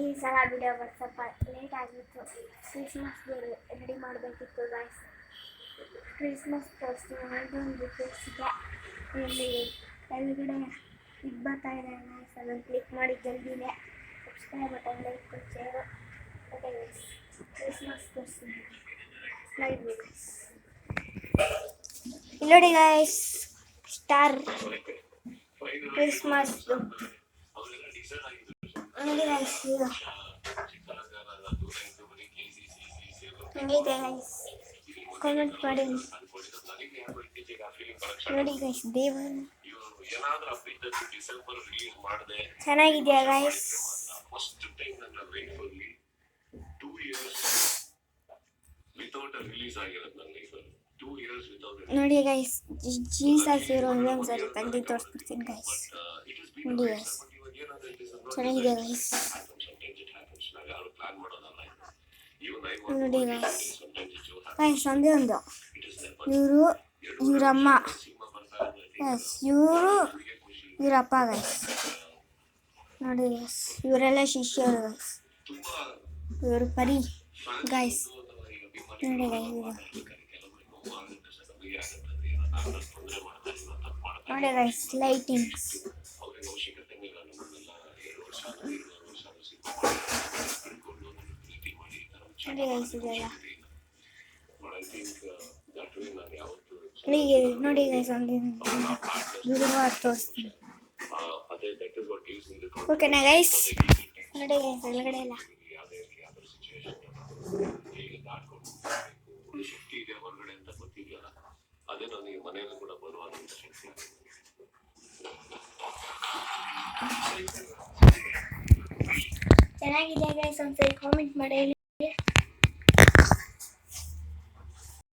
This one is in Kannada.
ಈ ಸಲ ವಿಡಿಯೋ ಸ್ವಲ್ಪ ಲೇಟ್ ಆಗಿತ್ತು. ಕ್ರಿಸ್ಮಸ್ಗೆ ರೆಡಿ ಮಾಡಬೇಕಿತ್ತು ಗಾಯ್ಸ್. ಕ್ರಿಸ್ಮಸ್ ತೋರಿಸ್ತೀನಿ ಅದೊಂದು ತೋರಿಸಿದೆ. ಇಲ್ಲಿ ಕೆಳಗಡೆ ಇದು ಬರ್ತಾ ಇದೆ ಗಾಯ್ಸ್, ಅದನ್ನು ಕ್ಲಿಕ್ ಮಾಡಿ ಜಲ್ದಿನೇ subscribe button like share. Okay guys, Christmas ತೋರಿಸ್ತೀನಿ ಸ್ಲೈಡ್ ಗಾಯ್ಸ್. ಇಲ್ಲಿ ನೋಡಿ ಗಾಯ್ಸ್, ಸ್ಟಾರ್ ಕ್ರಿಸ್ಮಸ್ ನೋಡಿ ಗಾಯ್ಸ್. ಈಗ ಹೆಂಗಿದೆ ಗಾಯ್ಸ್ ಕಾಮೆಂಟ್ ಮಾಡಿ ನೋಡಿ ಗಾಯ್ಸ್. ದೇವರು ಚೆನ್ನಾಗಿದೆಯಾ ಗಾಯ್ಸ್? ನೋಡಿ ಗೈಸ್, ಜೀಸಸ್ ಇರೋದು ಒಂದ್ಸರಿ ತೆಗೆದು ತೋರಿಸ್ಬಿಡ್ತೀನಿ ಗೈಸ್. ನೋಡಿ ಗೈಸ್, ಚೆನ್ನಾಗಿದೆ ಗೈಸ್. ನೋಡಿ ಗೈಸ್, ಗೈಸ್ ಒಂದೇ ಒಂದು ಇವರಮ್ಮ ಗೈಸ್, ಇವರಪ್ಪ ಗೈಸ್. ನೋಡಿ ಗೈಸ್, ಇವರೆಲ್ಲ ಶಿಷ್ಯರು ಗೈಸ್, ಇವರು ಪರಿ ಗೈಸ್. ನೋಡಿ ಗೈಸ್, ನೋಡಿ ಗೈಸ್ ಲೈಟಿಂಗ್ಸ್. ನೋಡಿ ಗೈಸ್ ಇದೆಲ್ಲ. ನೋಡಿ ಗೈಸ್ ಒಂದು ಗುರುವಾರ ತೋರಿಸ್ತೀನಿ. ಓಕೆನಾ ಗೈಸ್? ನೋಡಿ ಗೈಸ್ ಒಳಗಡೆ ಎಲ್ಲ ಚೆನ್ನಾಗಿದೆ ಗೈಸ್. ಒಂದ್ಸರಿ ಕಾಮೆಂಟ್ ಮಾಡಿ.